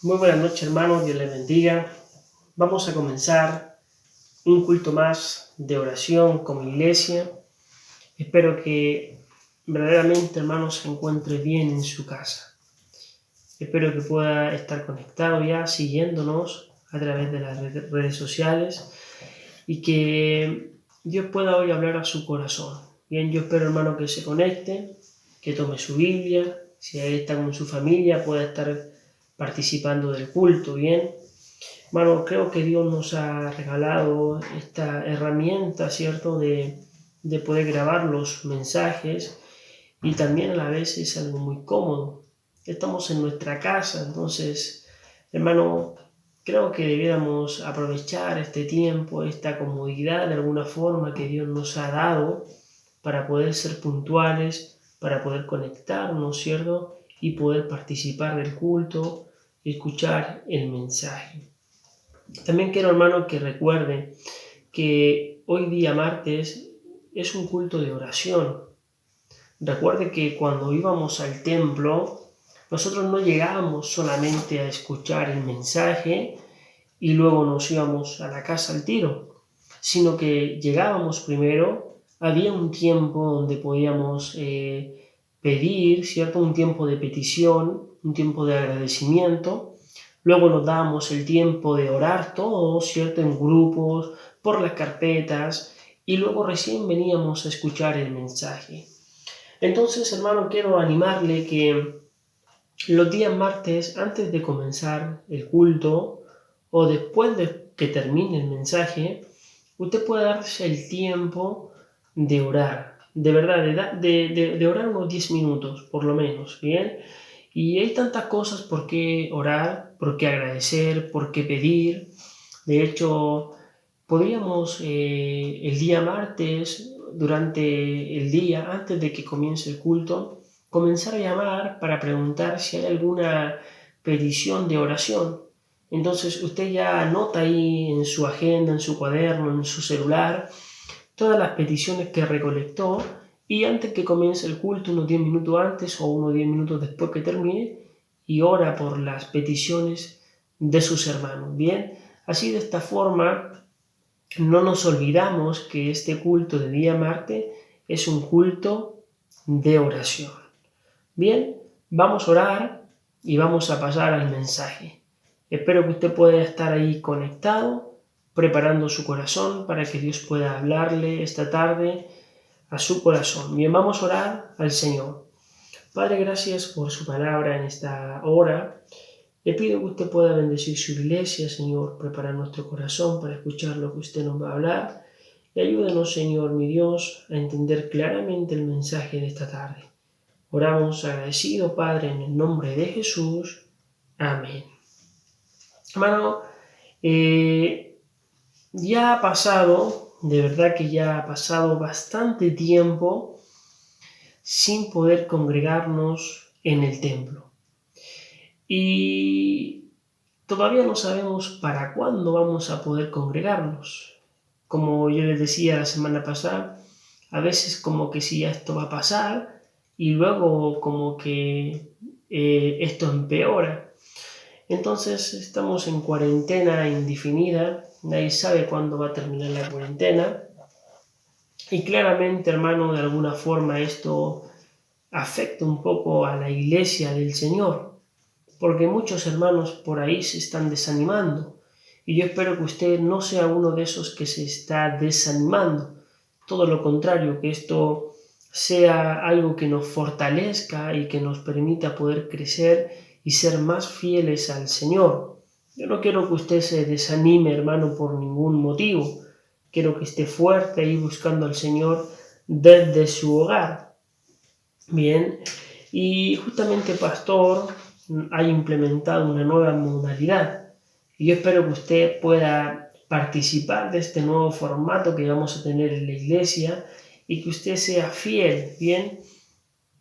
Muy buenas noches, hermanos, Dios les bendiga. Vamos a comenzar un culto más de oración como iglesia. Espero que verdaderamente, hermanos, se encuentre bien en su casa. Espero que pueda estar conectado ya, siguiéndonos a través de las redes sociales y que Dios pueda hoy hablar a su corazón. Bien, yo espero, hermano, que se conecte, que tome su Biblia, si él está con su familia, pueda estar participando del culto, bien. Bueno, creo que Dios nos ha regalado esta herramienta, ¿cierto?, de poder grabar los mensajes, y también a la vez es algo muy cómodo. Estamos en nuestra casa, entonces, hermano, creo que debiéramos aprovechar este tiempo, esta comodidad de alguna forma que Dios nos ha dado para poder ser puntuales, para poder conectarnos, ¿cierto?, y poder participar del culto y escuchar el mensaje. También quiero, hermano, que recuerde que hoy día martes es un culto de oración. Recuerde que cuando íbamos al templo, nosotros no llegábamos solamente a escuchar el mensaje y luego nos íbamos a la casa al tiro, sino que llegábamos primero, había un tiempo donde podíamos pedir, ¿cierto?, un tiempo de petición, un tiempo de agradecimiento. Luego nos dábamos el tiempo de orar todos, ¿cierto?, en grupos, por las carpetas, y luego recién veníamos a escuchar el mensaje. Entonces, hermano, quiero animarle que los días martes, antes de comenzar el culto o después de que termine el mensaje, usted puede darse el tiempo de orar, de verdad, de orar unos 10 minutos, por lo menos, ¿bien? Y hay tantas cosas por qué orar, por qué agradecer, por qué pedir. De hecho, podríamos el día martes, durante el día, antes de que comience el culto, comenzar a llamar para preguntar si hay alguna petición de oración. Entonces usted ya anota ahí en su agenda, en su cuaderno, en su celular, todas las peticiones que recolectó, y antes que comience el culto, unos 10 minutos antes o unos 10 minutos después que termine, y ora por las peticiones de sus hermanos. Bien, así de esta forma no nos olvidamos que este culto de día martes es un culto de oración. Bien, vamos a orar y vamos a pasar al mensaje. Espero que usted pueda estar ahí conectado, preparando su corazón para que Dios pueda hablarle esta tarde a su corazón. Bien, vamos a orar al Señor. Padre, gracias por su palabra en esta hora. Le pido que usted pueda bendecir su iglesia, Señor, preparar nuestro corazón para escuchar lo que usted nos va a hablar. Y ayúdanos, Señor, mi Dios, a entender claramente el mensaje de esta tarde. Oramos agradecido, Padre, en el nombre de Jesús. Amén. Hermano, ya ha pasado, de verdad que ya ha pasado bastante tiempo sin poder congregarnos en el templo. Y todavía no sabemos para cuándo vamos a poder congregarnos. Como yo les decía la semana pasada, a veces como que si esto va a pasar y luego como que esto empeora. Entonces estamos en cuarentena indefinida, nadie sabe cuándo va a terminar la cuarentena, y claramente, hermano, de alguna forma esto afecta un poco a la iglesia del Señor, porque muchos hermanos por ahí se están desanimando, y yo espero que usted no sea uno de esos que se está desanimando. Todo lo contrario, que esto sea algo que nos fortalezca y que nos permita poder crecer y ser más fieles al Señor. Yo no quiero que usted se desanime, hermano, por ningún motivo. Quiero que esté fuerte ahí buscando al Señor desde su hogar. Bien, y justamente Pastor ha implementado una nueva modalidad, y yo espero que usted pueda participar de este nuevo formato que vamos a tener en la iglesia y que usted sea fiel. Bien,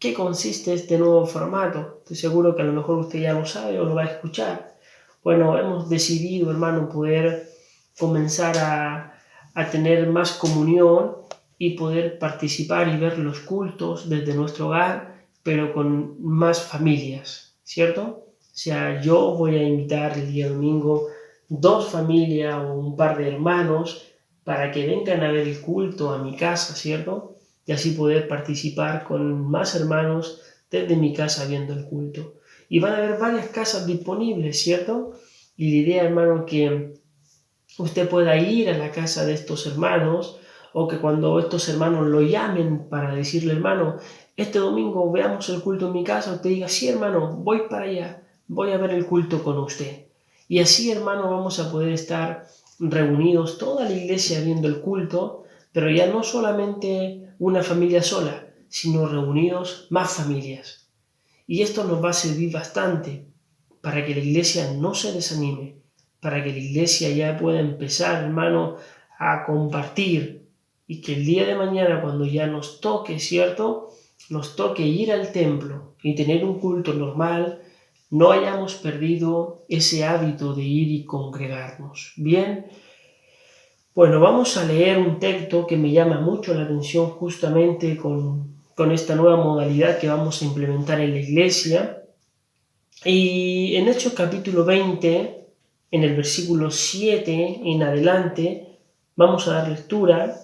¿qué consiste este nuevo formato? Estoy seguro que a lo mejor usted ya lo sabe o lo va a escuchar. Bueno, hemos decidido, hermano, poder comenzar a tener más comunión y poder participar y ver los cultos desde nuestro hogar, pero con más familias, ¿cierto? sea, yo voy a invitar el día domingo 2 familias o un par de hermanos para que vengan a ver el culto a mi casa, ¿cierto? Y así poder participar con más hermanos desde mi casa viendo el culto. Y van a haber varias casas disponibles, ¿cierto? Y la idea, hermano, que usted pueda ir a la casa de estos hermanos o que cuando estos hermanos lo llamen para decirle, hermano, este domingo veamos el culto en mi casa, usted diga, sí, hermano, voy para allá, voy a ver el culto con usted. Y así, hermano, vamos a poder estar reunidos toda la iglesia viendo el culto, pero ya no solamente una familia sola, sino reunidos más familias. Y esto nos va a servir bastante para que la iglesia no se desanime, para que la iglesia ya pueda empezar, hermano, a compartir y que el día de mañana, cuando ya nos toque, ¿cierto? Nos toque ir al templo y tener un culto normal, no hayamos perdido ese hábito de ir y congregarnos. Bien, bueno, vamos a leer un texto que me llama mucho la atención justamente con esta nueva modalidad que vamos a implementar en la iglesia. Y en Hechos capítulo 20, en el versículo 7 en adelante, vamos a dar lectura.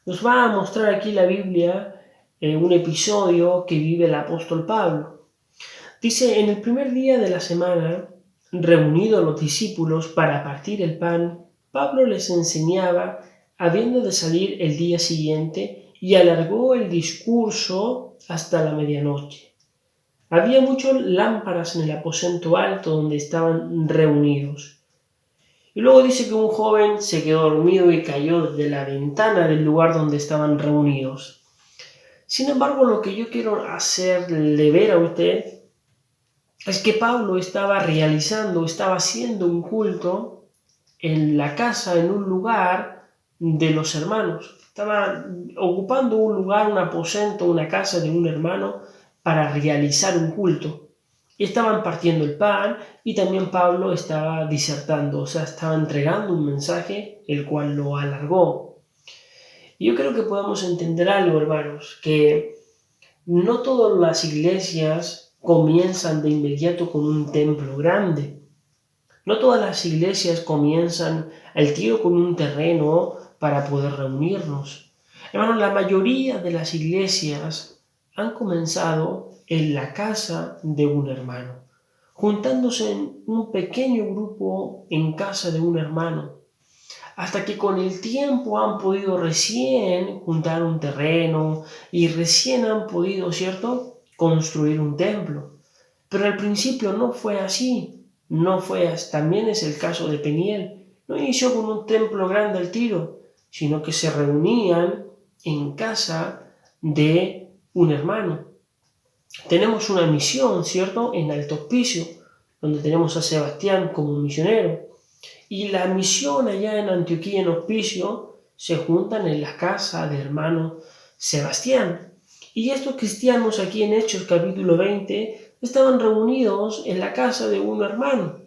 Nos va a mostrar aquí la Biblia un episodio que vive el apóstol Pablo. Dice, en el primer día de la semana, reunidos los discípulos para partir el pan, Pablo les enseñaba, habiendo de salir el día siguiente, y alargó el discurso hasta la medianoche. Había muchas lámparas en el aposento alto donde estaban reunidos. Y luego dice que un joven se quedó dormido y cayó desde la ventana del lugar donde estaban reunidos. Sin embargo, lo que yo quiero hacerle ver a usted es que Pablo estaba haciendo un culto en la casa, en un lugar de los hermanos. Estaba ocupando un lugar, un aposento, una casa de un hermano para realizar un culto. Y estaban partiendo el pan y también Pablo estaba disertando, o sea, estaba entregando un mensaje, el cual lo alargó. Y yo creo que podamos entender algo, hermanos, que no todas las iglesias comienzan de inmediato con un templo grande. No todas las iglesias comienzan al tiro con un terreno para poder reunirnos. Hermanos, la mayoría de las iglesias han comenzado en la casa de un hermano, juntándose en un pequeño grupo en casa de un hermano, hasta que con el tiempo han podido recién juntar un terreno y recién han podido, ¿cierto?, construir un templo. Pero al principio no fue así, no fue así. También es el caso de Peniel. No inició con un templo grande al tiro, sino que se reunían en casa de un hermano. Tenemos una misión, ¿cierto?, en Alto Hospicio, donde tenemos a Sebastián como misionero. Y la misión allá en Antioquía, en Hospicio, se juntan en la casa de hermano Sebastián. Y estos cristianos aquí en Hechos capítulo 20 estaban reunidos en la casa de un hermano.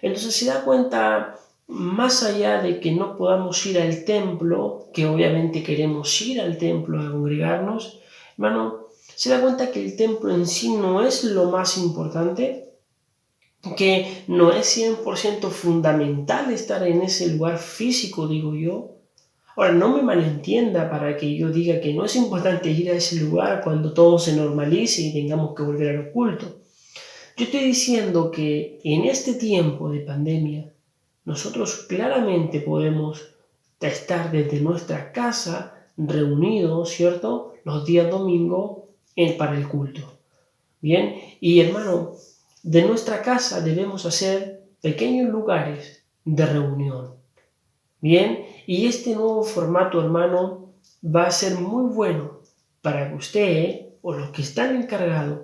Entonces se da cuenta, más allá de que no podamos ir al templo, que obviamente queremos ir al templo a congregarnos, hermano, se da cuenta que el templo en sí no es lo más importante, que no es 100% fundamental estar en ese lugar físico, digo yo. Ahora, no me malentienda para que yo diga que no es importante ir a ese lugar cuando todo se normalice y tengamos que volver al culto. Yo estoy diciendo que en este tiempo de pandemia, nosotros claramente podemos estar desde nuestra casa reunidos, ¿cierto?, los días domingo para el culto. Bien, y hermano, de nuestra casa debemos hacer pequeños lugares de reunión. Bien, y este nuevo formato, hermano, va a ser muy bueno para que usted o los que están encargados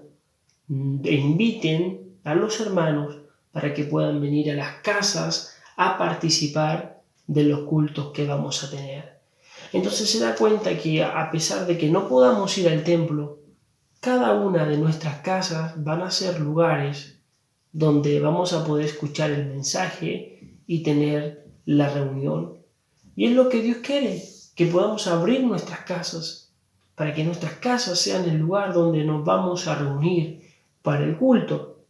inviten a los hermanos para que puedan venir a las casas a participar de los cultos que vamos a tener. Entonces se da cuenta que a pesar de que no podamos ir al templo, cada una de nuestras casas van a ser lugares donde vamos a poder escuchar el mensaje y tener la reunión. Y es lo que Dios quiere, que podamos abrir nuestras casas, para que nuestras casas sean el lugar donde nos vamos a reunir para el culto.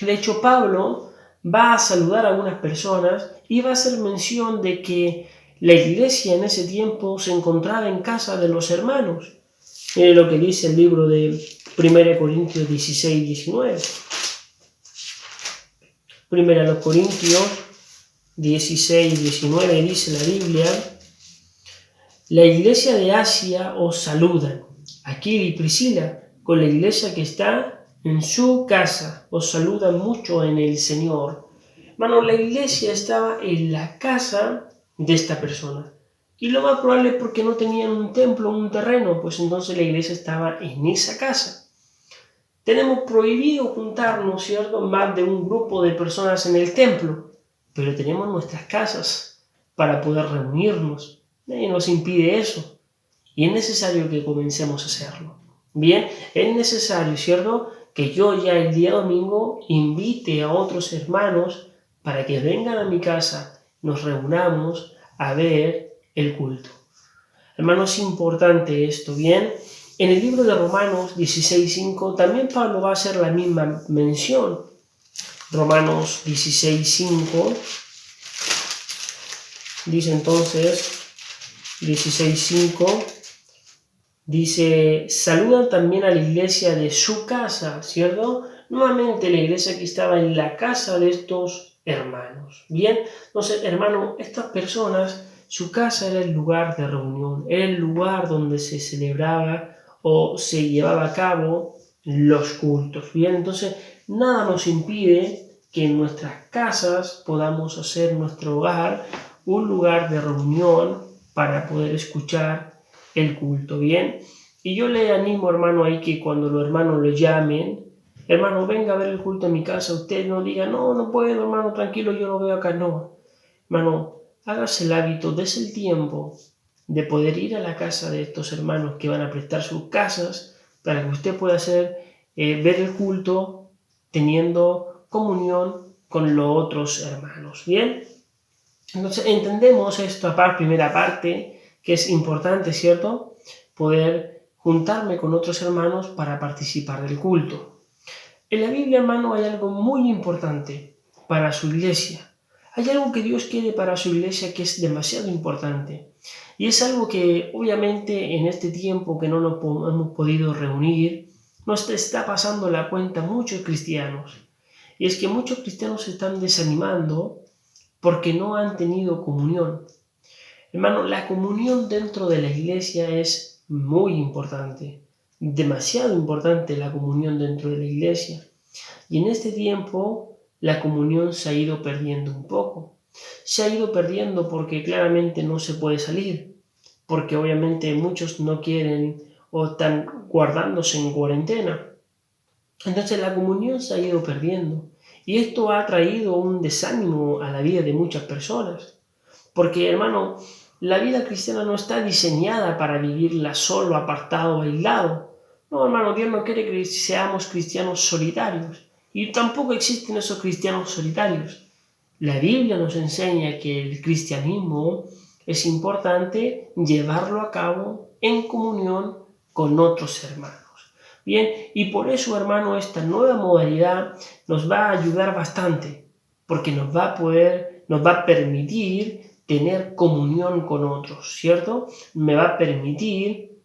De hecho, Pablo va a saludar a algunas personas y va a hacer mención de que la iglesia en ese tiempo se encontraba en casa de los hermanos. Mire lo que dice el libro de 1 Corintios 16, 19. 1 Corintios 16, 19 dice la Biblia: la iglesia de Asia os saluda, Aquila y Priscila, con la iglesia que está en su casa, os saludan mucho en el Señor. Hermano, la iglesia estaba en la casa de esta persona. Y lo más probable es porque no tenían un templo, un terreno, pues entonces la iglesia estaba en esa casa. Tenemos prohibido juntarnos, ¿cierto?, más de un grupo de personas en el templo, pero tenemos nuestras casas para poder reunirnos. Nadie nos impide eso. Y es necesario que comencemos a hacerlo. Bien, es necesario, ¿cierto?, que yo ya el día domingo invite a otros hermanos para que vengan a mi casa, nos reunamos a ver el culto. Hermanos, es importante esto, ¿bien? En el libro de Romanos 16:5 también Pablo va a hacer la misma mención. Romanos 16:5 dice entonces, 16:5 dice: saludan también a la iglesia de su casa, ¿cierto? Nuevamente la iglesia que estaba en la casa de estos hermanos. Bien, entonces, hermano, estas personas, su casa era el lugar de reunión, era el lugar donde se celebraba o se llevaba a cabo los cultos. Bien, entonces nada nos impide que en nuestras casas podamos hacer nuestro hogar un lugar de reunión para poder escuchar el culto, ¿bien? Y yo le animo, hermano, ahí que cuando los hermanos lo llamen: hermano, venga a ver el culto en mi casa. Usted no diga: no puedo, hermano, tranquilo, yo lo veo acá. No, hermano, hágase el hábito, dése el tiempo de poder ir a la casa de estos hermanos que van a prestar sus casas para que usted pueda ver el culto teniendo comunión con los otros hermanos, ¿bien? Entonces entendemos esta primera parte, que es importante, ¿cierto?, poder juntarme con otros hermanos para participar del culto. En la Biblia, hermano, hay algo muy importante para su iglesia. Hay algo que Dios quiere para su iglesia que es demasiado importante. Y es algo que obviamente en este tiempo que no nos hemos podido reunir, nos está pasando la cuenta a muchos cristianos. Y es que muchos cristianos se están desanimando porque no han tenido comunión. Hermano, la comunión dentro de la iglesia es muy importante, demasiado importante la comunión dentro de la iglesia. Y en este tiempo la comunión se ha ido perdiendo un poco. Se ha ido perdiendo porque claramente no se puede salir, porque obviamente muchos no quieren o están guardándose en cuarentena. Entonces la comunión se ha ido perdiendo. Y esto ha traído un desánimo a la vida de muchas personas. Porque, hermano, la vida cristiana no está diseñada para vivirla solo, apartado, aislado. No, hermano, Dios no quiere que seamos cristianos solitarios. Y tampoco existen esos cristianos solitarios. La Biblia nos enseña que el cristianismo es importante llevarlo a cabo en comunión con otros hermanos. Bien, y por eso, hermano, esta nueva modalidad nos va a ayudar bastante, porque nos va a permitir tener comunión con otros, ¿cierto? Me va a permitir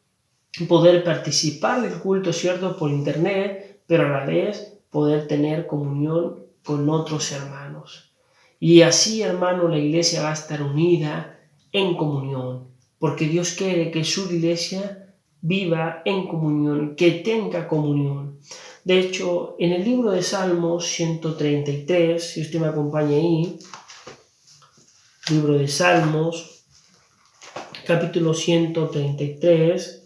poder participar del culto, ¿cierto?, por internet, pero a la vez poder tener comunión con otros hermanos. Y así, hermano, la iglesia va a estar unida en comunión, porque Dios quiere que su iglesia viva en comunión, que tenga comunión. De hecho, en el libro de Salmos 133, si usted me acompaña ahí, libro de Salmos, capítulo 133,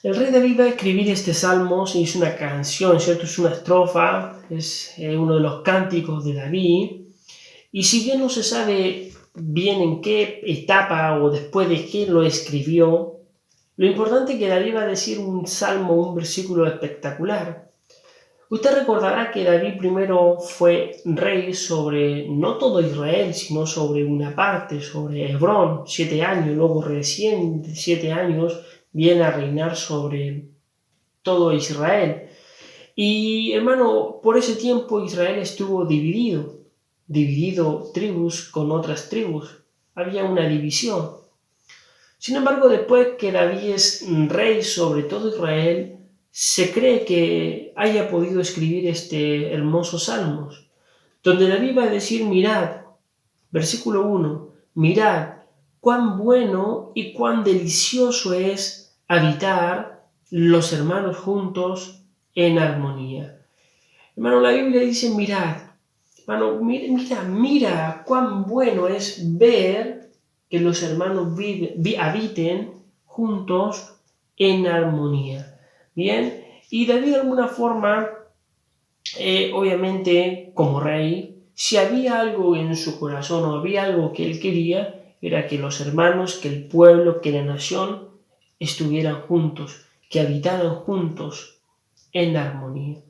el rey David va a escribir este salmo, y es una canción, ¿cierto? Es una estrofa, es uno de los cánticos de David. Y si bien no se sabe bien en qué etapa o después de qué lo escribió, lo importante es que David va a decir un salmo, un versículo espectacular. Usted recordará que David primero fue rey sobre no todo Israel, sino sobre una parte, sobre Hebrón, 7 años, luego recién 7 años viene a reinar sobre todo Israel. Y hermano, por ese tiempo Israel estuvo dividido tribus con otras tribus. Había una división. Sin embargo, después que David es rey sobre todo Israel, se cree que haya podido escribir este hermoso Salmos, donde David va a decir, mirad, versículo 1, mirad cuán bueno y cuán delicioso es habitar los hermanos juntos en armonía. Hermano, la Biblia dice, mirad, hermano, mira cuán bueno es ver que los hermanos habiten juntos en armonía. Bien, y David de alguna forma, obviamente como rey, si había algo en su corazón o había algo que él quería, era que los hermanos, que el pueblo, que la nación estuvieran juntos, que habitaran juntos en armonía.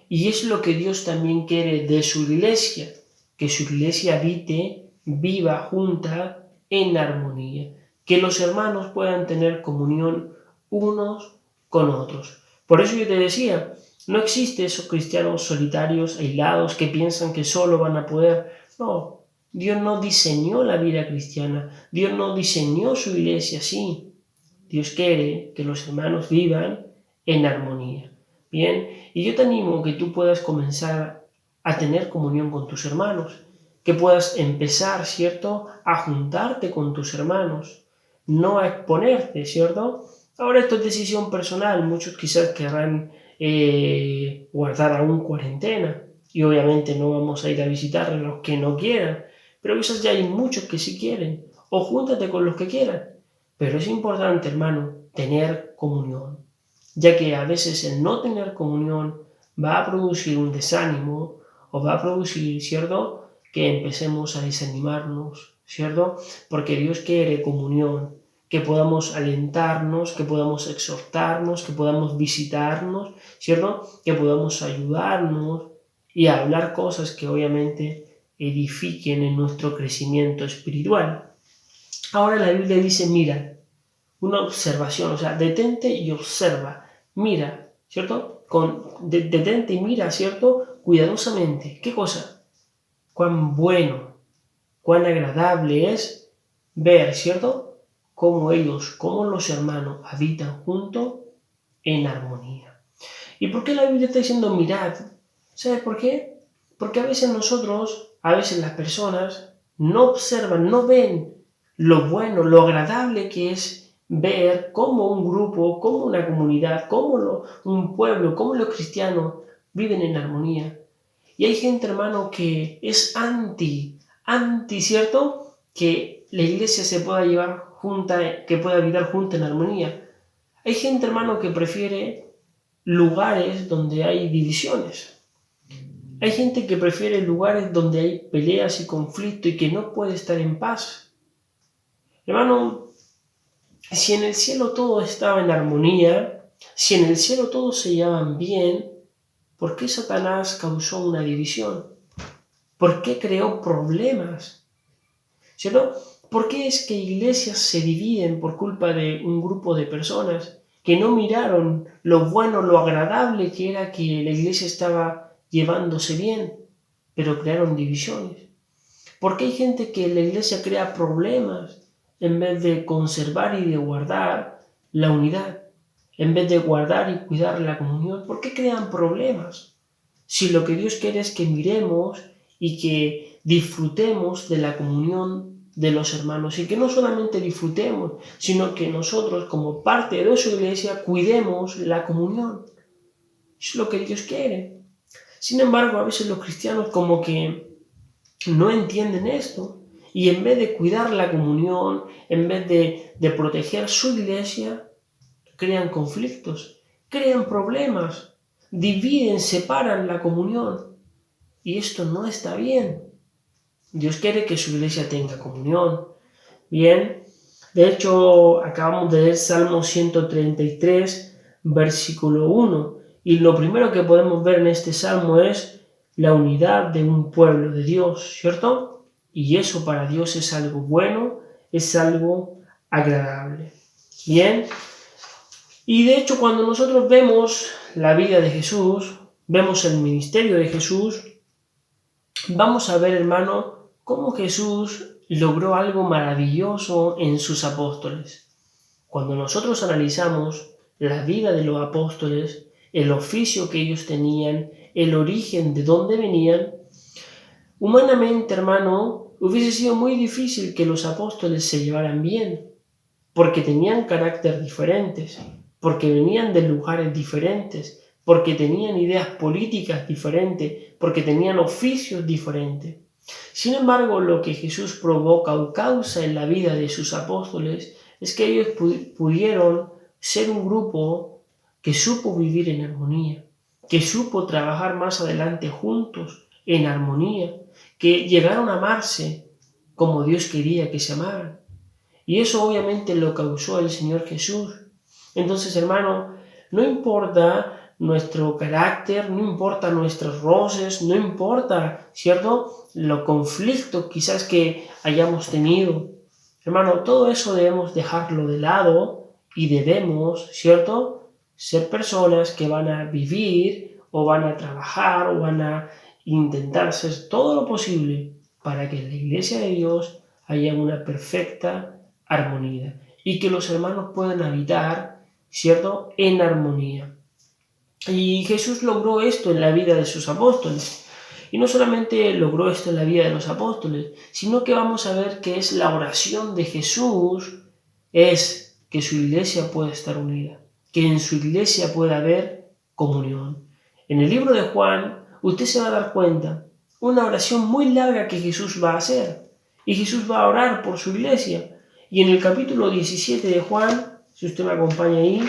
Y es lo que Dios también quiere de su iglesia, que su iglesia habite, viva junta en armonía, que los hermanos puedan tener comunión unos con otros. Por eso yo te decía, no existe esos cristianos solitarios, aislados, que piensan que solo van a poder. No, Dios no diseñó la vida cristiana, Dios no diseñó su iglesia así. Dios quiere que los hermanos vivan en armonía. Bien, y yo te animo que tú puedas comenzar a tener comunión con tus hermanos, que puedas empezar, ¿cierto?, a juntarte con tus hermanos, no a exponerte, ¿cierto? Ahora esto es decisión personal, muchos quizás querrán guardar aún cuarentena y obviamente no vamos a ir a visitar a los que no quieran, pero quizás ya hay muchos que sí quieren, o júntate con los que quieran, pero es importante, hermano, tener comunión, ya que a veces el no tener comunión va a producir un desánimo o va a producir, ¿cierto?, que empecemos a desanimarnos, ¿cierto? Porque Dios quiere comunión, que podamos alentarnos, que podamos exhortarnos, que podamos visitarnos, ¿cierto? Que podamos ayudarnos y hablar cosas que obviamente edifiquen en nuestro crecimiento espiritual. Ahora la Biblia dice, mira, una observación, o sea, detente y observa, mira, ¿cierto? Detente y mira, ¿cierto? Cuidadosamente. ¿Qué cosa? Cuán bueno, cuán agradable es ver, ¿cierto? Cómo los hermanos habitan juntos en armonía. ¿Y por qué la Biblia está diciendo mirad? ¿Sabes por qué? Porque a veces las personas no observan, no ven lo bueno, lo agradable que es ver cómo un grupo, cómo una comunidad, cómo un pueblo, cómo los cristianos viven en armonía. Y hay gente, hermano, que es anti, ¿cierto? Que la iglesia se pueda llevar junta, que pueda vivir junta en armonía. Hay gente, hermano, que prefiere lugares donde hay divisiones. Hay gente que prefiere lugares donde hay peleas y conflicto y que no puede estar en paz. Hermano, si en el cielo todo estaba en armonía, si en el cielo todos se llevaban bien, ¿por qué Satanás causó una división? ¿Por qué creó problemas? ¿Cierto? ¿Por qué es que iglesias se dividen por culpa de un grupo de personas que no miraron lo bueno, lo agradable que era que la iglesia estaba llevándose bien, pero crearon divisiones? ¿Por qué hay gente que en la iglesia crea problemas en vez de conservar y de guardar la unidad? En vez de guardar y cuidar la comunión, ¿por qué crean problemas? Si lo que Dios quiere es que miremos y que disfrutemos de la comunión de los hermanos, y que no solamente disfrutemos, sino que nosotros como parte de su iglesia cuidemos la comunión. Es lo que Dios quiere. Sin embargo, a veces los cristianos como que no entienden esto, y en vez de cuidar la comunión, en vez de proteger su iglesia, crean conflictos, crean problemas, dividen, separan la comunión. Y esto no está bien. Dios quiere que su iglesia tenga comunión. Bien, de hecho, acabamos de leer Salmo 133, versículo 1. Y lo primero que podemos ver en este salmo es la unidad de un pueblo de Dios, ¿cierto? Y eso para Dios es algo bueno, es algo agradable. Bien, y de hecho cuando nosotros vemos la vida de Jesús, vemos el ministerio de Jesús, vamos a ver, hermano, cómo Jesús logró algo maravilloso en sus apóstoles. Cuando nosotros analizamos la vida de los apóstoles, el oficio que ellos tenían, el origen de dónde venían, humanamente, hermano, hubiese sido muy difícil que los apóstoles se llevaran bien, porque tenían carácter diferentes, porque venían de lugares diferentes, porque tenían ideas políticas diferentes, porque tenían oficios diferentes. Sin embargo, lo que Jesús provoca o causa en la vida de sus apóstoles es que ellos pudieron ser un grupo que supo vivir en armonía, que supo trabajar más adelante juntos en armonía, que llegaron a amarse como Dios quería que se amaran. Y eso obviamente lo causó el Señor Jesús. Entonces, hermano, no importa nuestro carácter, no importa nuestros roces, no importa, ¿cierto?, los conflictos quizás que hayamos tenido. Hermano, todo eso debemos dejarlo de lado y debemos, ¿cierto?, ser personas que van a vivir o van a trabajar o van a intentar hacer todo lo posible para que en la iglesia de Dios haya una perfecta armonía y que los hermanos puedan habitar, ¿cierto?, en armonía. Y Jesús logró esto en la vida de sus apóstoles. Y no solamente logró esto en la vida de los apóstoles, sino que vamos a ver que es la oración de Jesús, es que su iglesia pueda estar unida, que en su iglesia pueda haber comunión. En el libro de Juan, usted se va a dar cuenta, una oración muy larga que Jesús va a hacer. Y Jesús va a orar por su iglesia. Y en el capítulo 17 de Juan, si usted me acompaña ahí,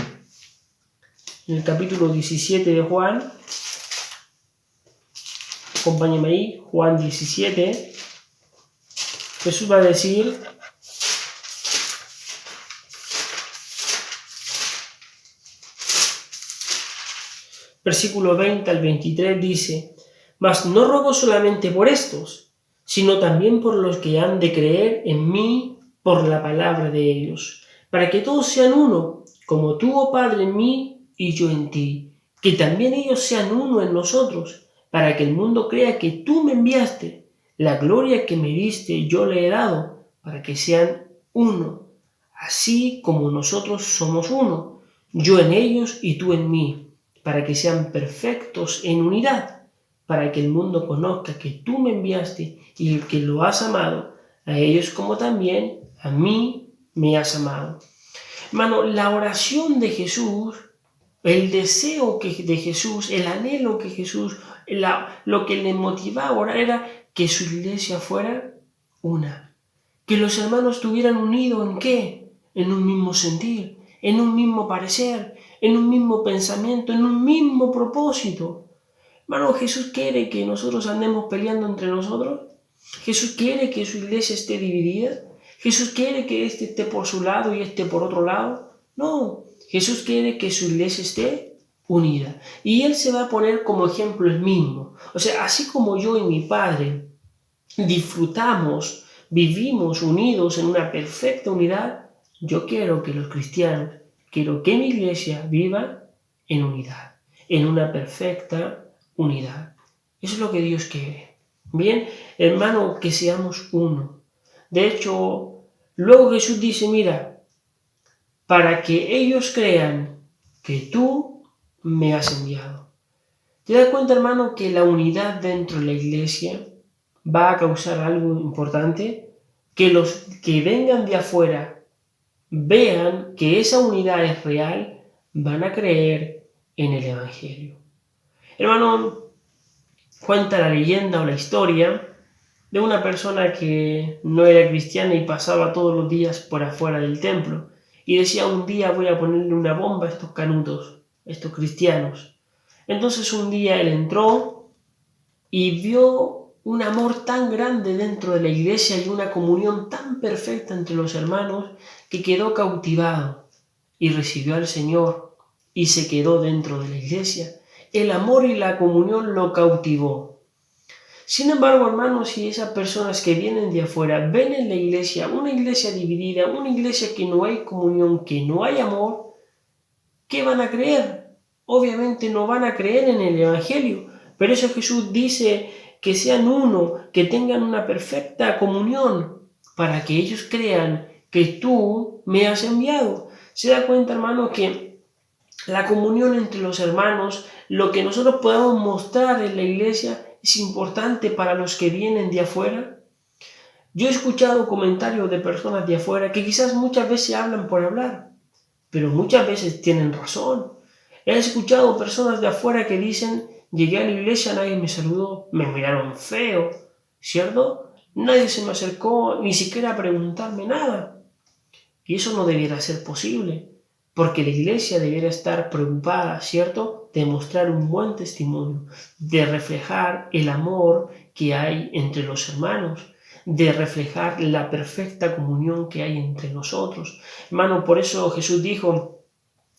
en el capítulo 17 de Juan, acompáñame ahí, Juan 17, Jesús va a decir, versículo 20 al 23 dice, mas no ruego solamente por estos, sino también por los que han de creer en mí por la palabra de ellos, para que todos sean uno, como tú, oh Padre, en mí y yo en ti, que también ellos sean uno en nosotros, para que el mundo crea que tú me enviaste. La gloria que me diste yo le he dado, para que sean uno, así como nosotros somos uno, yo en ellos y tú en mí, para que sean perfectos en unidad, para que el mundo conozca que tú me enviaste y que lo has amado, a ellos como también a mí me has amado. Hermano, la oración de Jesús, el deseo de Jesús, el anhelo que Jesús, lo que le motivaba a orar era que su iglesia fuera una. Que los hermanos estuvieran unidos ¿en qué? En un mismo sentir, en un mismo parecer, en un mismo pensamiento, en un mismo propósito. Hermano, ¿Jesús quiere que nosotros andemos peleando entre nosotros? ¿Jesús quiere que su iglesia esté dividida? ¿Jesús quiere que este esté por su lado y este por otro lado? No, Jesús quiere que su iglesia esté unida. Y Él se va a poner como ejemplo el mismo. O sea, así como yo y mi Padre disfrutamos, vivimos unidos en una perfecta unidad, yo quiero que los cristianos, quiero que mi iglesia viva en unidad, en una perfecta unidad. Eso es lo que Dios quiere. Bien, hermano, que seamos uno. De hecho, luego Jesús dice, mira, para que ellos crean que tú me has enviado. ¿Te das cuenta, hermano, que la unidad dentro de la iglesia va a causar algo importante? Que los que vengan de afuera vean que esa unidad es real, van a creer en el Evangelio. Hermano, cuenta la leyenda o la historia de una persona que no era cristiana y pasaba todos los días por afuera del templo y decía, un día voy a ponerle una bomba a estos canutos, a estos cristianos. Entonces un día él entró y vio un amor tan grande dentro de la iglesia y una comunión tan perfecta entre los hermanos que quedó cautivado y recibió al Señor y se quedó dentro de la iglesia. el amor y la comunión lo cautivó. Sin embargo, hermanos, si esas personas que vienen de afuera ven en la iglesia una iglesia dividida, una iglesia que no hay comunión, que no hay amor, ¿qué van a creer? Obviamente no van a creer en el Evangelio. Por eso Jesús dice que sean uno, que tengan una perfecta comunión, para que ellos crean que tú me has enviado. ¿Se da cuenta, hermano, que la comunión entre los hermanos, lo que nosotros podemos mostrar en la iglesia, es importante para los que vienen de afuera? Yo he escuchado comentarios de personas de afuera que quizás muchas veces hablan por hablar, pero muchas veces tienen razón. He escuchado personas de afuera que dicen, llegué a la iglesia, nadie me saludó, me miraron feo, ¿cierto? Nadie se me acercó ni siquiera a preguntarme nada. Y eso no debiera ser posible, porque la iglesia debiera estar preocupada, ¿cierto?, de mostrar un buen testimonio, de reflejar el amor que hay entre los hermanos, de reflejar la perfecta comunión que hay entre nosotros. Hermano, por eso Jesús dijo,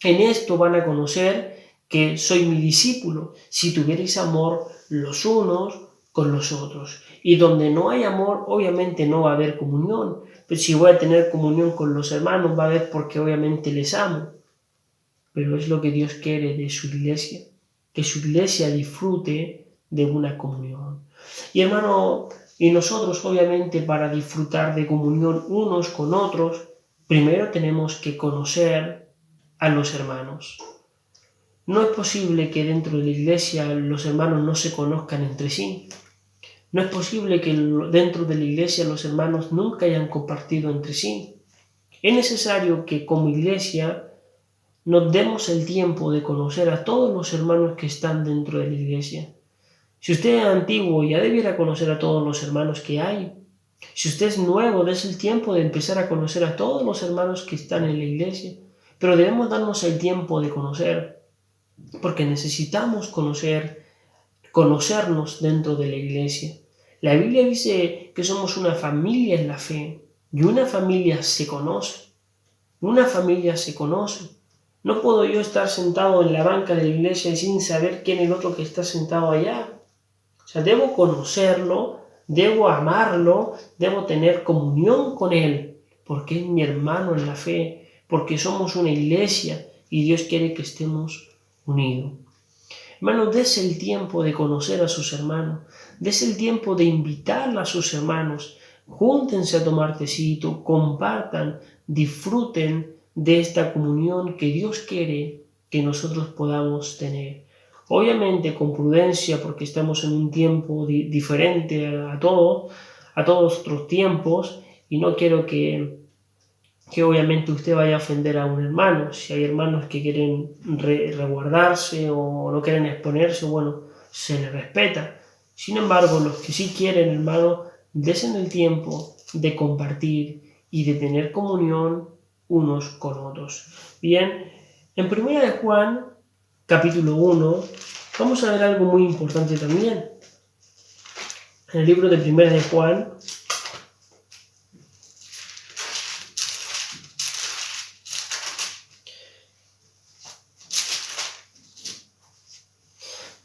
en esto van a conocer que soy mi discípulo, si tuvierais amor los unos con los otros. Y donde no hay amor, obviamente no va a haber comunión. Pero si voy a tener comunión con los hermanos, va a haber porque obviamente les amo. Pero es lo que Dios quiere de su iglesia, que su iglesia disfrute de una comunión. Y hermano, y nosotros obviamente para disfrutar de comunión unos con otros, primero tenemos que conocer a los hermanos. No es posible que dentro de la iglesia los hermanos no se conozcan entre sí. No es posible que dentro de la iglesia los hermanos nunca hayan compartido entre sí. Es necesario que como iglesia nos demos el tiempo de conocer a todos los hermanos que están dentro de la iglesia. Si usted es antiguo, ya debiera conocer a todos los hermanos que hay. Si usted es nuevo, des el tiempo de empezar a conocer a todos los hermanos que están en la iglesia. Pero debemos darnos el tiempo de conocer, porque necesitamos conocernos dentro de la iglesia. La Biblia dice que somos una familia en la fe, y una familia se conoce. Una familia se conoce. No puedo yo estar sentado en la banca de la iglesia sin saber quién es el otro que está sentado allá. O sea, debo conocerlo, debo amarlo, debo tener comunión con él, porque es mi hermano en la fe, porque somos una iglesia y Dios quiere que estemos unidos. Hermanos, dese el tiempo de conocer a sus hermanos, dese el tiempo de invitar a sus hermanos, júntense a tomar tecito, compartan, disfruten de esta comunión que Dios quiere que nosotros podamos tener. Obviamente con prudencia, porque estamos en un tiempo diferente a todos otros tiempos, y no quiero que obviamente usted vaya a ofender a un hermano. Si hay hermanos que quieren resguardarse o no quieren exponerse, bueno, se les respeta. Sin embargo, los que sí quieren, hermano, desen el tiempo de compartir y de tener comunión unos con otros. Bien, en 1 de Juan, capítulo 1, vamos a ver algo muy importante también. En el libro de 1 de Juan,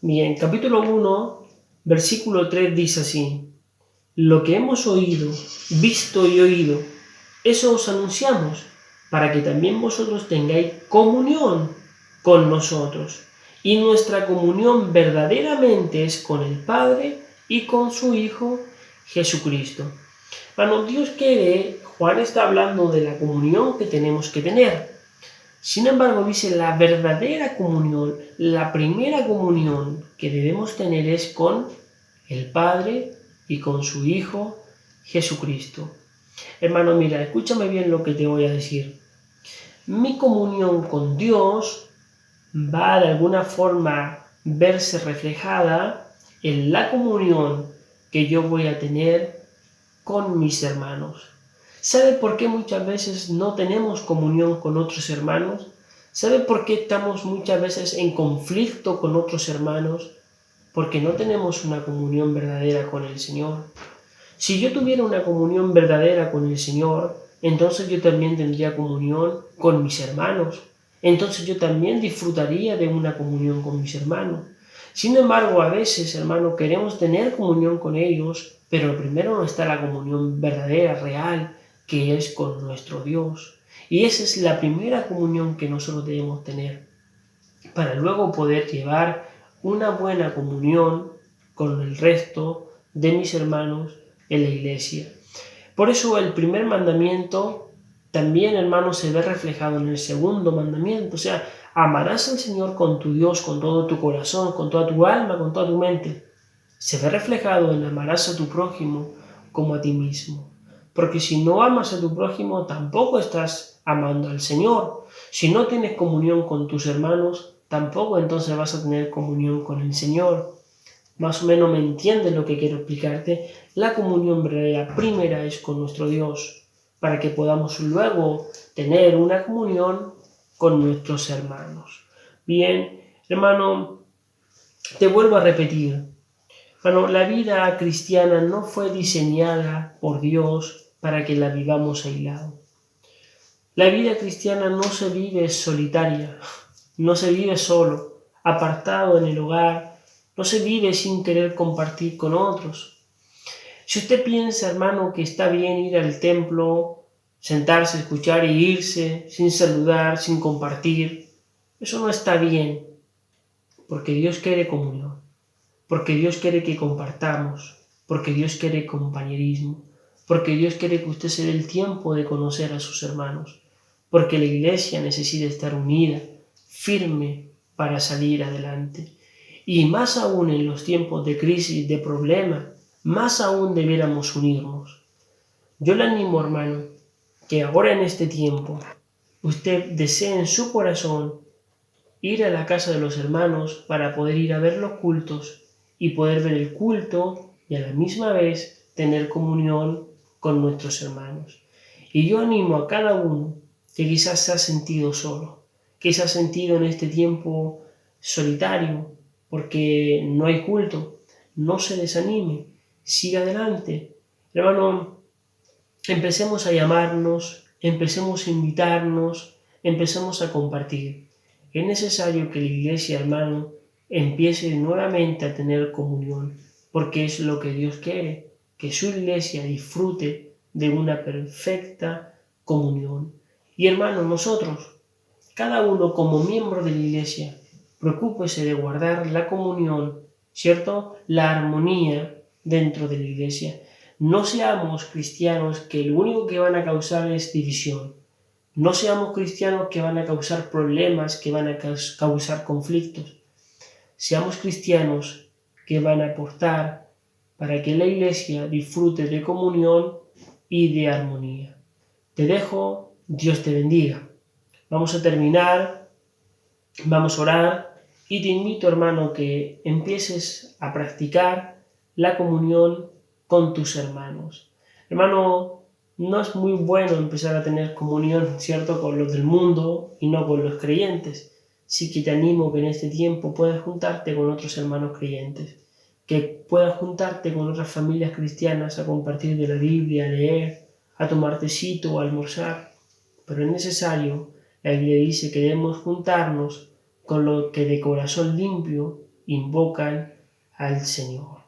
bien, capítulo 1, versículo 3 dice así: lo que hemos oído, visto y oído, eso os anunciamos, para que también vosotros tengáis comunión con nosotros. Y nuestra comunión verdaderamente es con el Padre y con su Hijo Jesucristo. Bueno, Dios quiere, Juan está hablando de la comunión que tenemos que tener. Sin embargo, dice la verdadera comunión, la primera comunión que debemos tener es con el Padre y con su Hijo Jesucristo. Hermano, mira, escúchame bien lo que te voy a decir. Mi comunión con Dios va de alguna forma verse reflejada en la comunión que yo voy a tener con mis hermanos. ¿Sabe por qué muchas veces no tenemos comunión con otros hermanos? ¿Sabe por qué estamos muchas veces en conflicto con otros hermanos? Porque no tenemos una comunión verdadera con el Señor. Si yo tuviera una comunión verdadera con el Señor, entonces yo también tendría comunión con mis hermanos. Entonces yo también disfrutaría de una comunión con mis hermanos. Sin embargo, a veces, hermano, queremos tener comunión con ellos, pero primero no está la comunión verdadera, real, que es con nuestro Dios. Y esa es la primera comunión que nosotros debemos tener, para luego poder llevar una buena comunión con el resto de mis hermanos en la iglesia. Por eso el primer mandamiento también, hermano, se ve reflejado en el segundo mandamiento. O sea, amarás al Señor con tu Dios, con todo tu corazón, con toda tu alma, con toda tu mente. Se ve reflejado en amarás a tu prójimo como a ti mismo. Porque si no amas a tu prójimo, tampoco estás amando al Señor. Si no tienes comunión con tus hermanos, tampoco entonces vas a tener comunión con el Señor. Más o menos me entiendes lo que quiero explicarte. La comunión verdadera primera es con nuestro Dios, para que podamos luego tener una comunión con nuestros hermanos. Bien, hermano, te vuelvo a repetir. Hermano, la vida cristiana no fue diseñada por Dios para que la vivamos aislado. La vida cristiana no se vive solitaria, no se vive solo, apartado en el hogar, no se vive sin querer compartir con otros. Si usted piensa, hermano, que está bien ir al templo, sentarse, escuchar e irse, sin saludar, sin compartir, eso no está bien, porque Dios quiere comunión, porque Dios quiere que compartamos, porque Dios quiere compañerismo, porque Dios quiere que usted se dé el tiempo de conocer a sus hermanos, porque la iglesia necesita estar unida, firme para salir adelante. Y más aún en los tiempos de crisis, de problema, más aún debiéramos unirnos. Yo le animo, hermano, que ahora en este tiempo usted desee en su corazón ir a la casa de los hermanos para poder ir a ver los cultos y poder ver el culto y a la misma vez tener comunión con nuestros hermanos. Y yo animo a cada uno que quizás se ha sentido solo, que se ha sentido en este tiempo solitario porque no hay culto, no se desanime, siga adelante. Hermano, empecemos a llamarnos, empecemos a invitarnos, empecemos a compartir. Es necesario que la iglesia, hermano, empiece nuevamente a tener comunión, porque es lo que Dios quiere, que su iglesia disfrute de una perfecta comunión. Y hermano, nosotros, cada uno como miembro de la iglesia, preocúpese de guardar la comunión, ¿cierto? La armonía dentro de la iglesia. No seamos cristianos que lo único que van a causar es división. No seamos cristianos que van a causar problemas, que van a causar conflictos. Seamos cristianos que van a aportar para que la iglesia disfrute de comunión y de armonía. Te dejo, Dios te bendiga. Vamos a terminar, vamos a orar y te invito, hermano, que empieces a practicar la comunión con tus hermanos. Hermano, no es muy bueno empezar a tener comunión, ¿cierto?, con los del mundo y no con los creyentes. Sí que te animo que en este tiempo puedas juntarte con otros hermanos creyentes, que puedas juntarte con otras familias cristianas a compartir de la Biblia, a leer, a tomar tecito o a almorzar. Pero es necesario, la Biblia dice que debemos juntarnos con los que de corazón limpio invocan al Señor.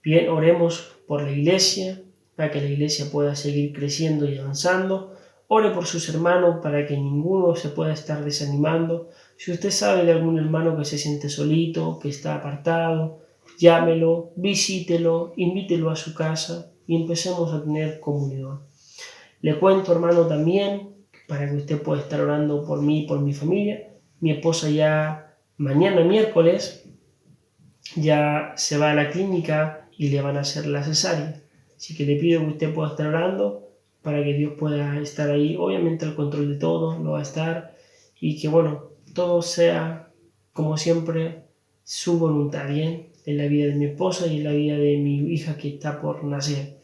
Bien, oremos por la iglesia, para que la iglesia pueda seguir creciendo y avanzando. Ore por sus hermanos para que ninguno se pueda estar desanimando. Si usted sabe de algún hermano que se siente solito, que está apartado, llámelo, visítelo, invítelo a su casa y empecemos a tener comunión. Le cuento, hermano, también, para que usted pueda estar orando por mí y por mi familia. Mi esposa ya mañana miércoles ya se va a la clínica y le van a hacer la cesárea. Así que le pido que usted pueda estar orando para que Dios pueda estar ahí. Obviamente el control de todo lo va a estar y que bueno, todo sea como siempre su voluntad, bien, en la vida de mi esposa y en la vida de mi hija que está por nacer.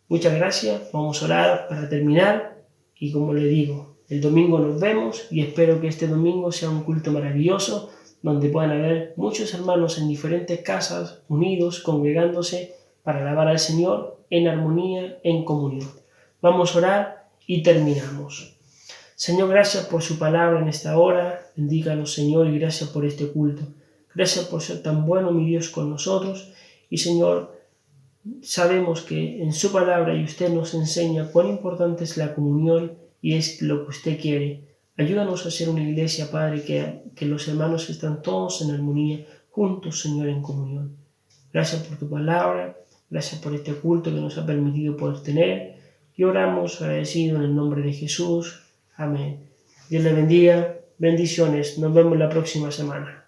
Muchas gracias, vamos a orar para terminar y como le digo, el domingo nos vemos y espero que este domingo sea un culto maravilloso donde puedan haber muchos hermanos en diferentes casas, unidos, congregándose para alabar al Señor en armonía, en comunión. Vamos a orar y terminamos. Señor, gracias por su palabra en esta hora. Bendíganos, Señor, y gracias por este culto. Gracias por ser tan bueno, mi Dios, con nosotros. Y Señor, sabemos que en su palabra y usted nos enseña cuán importante es la comunión y es lo que usted quiere. Ayúdanos a ser una iglesia, Padre, que los hermanos están todos en armonía, juntos, Señor, en comunión. Gracias por tu palabra, gracias por este culto que nos ha permitido poder tener. Y oramos agradecido en el nombre de Jesús. Amén. Dios le bendiga. Bendiciones. Nos vemos la próxima semana.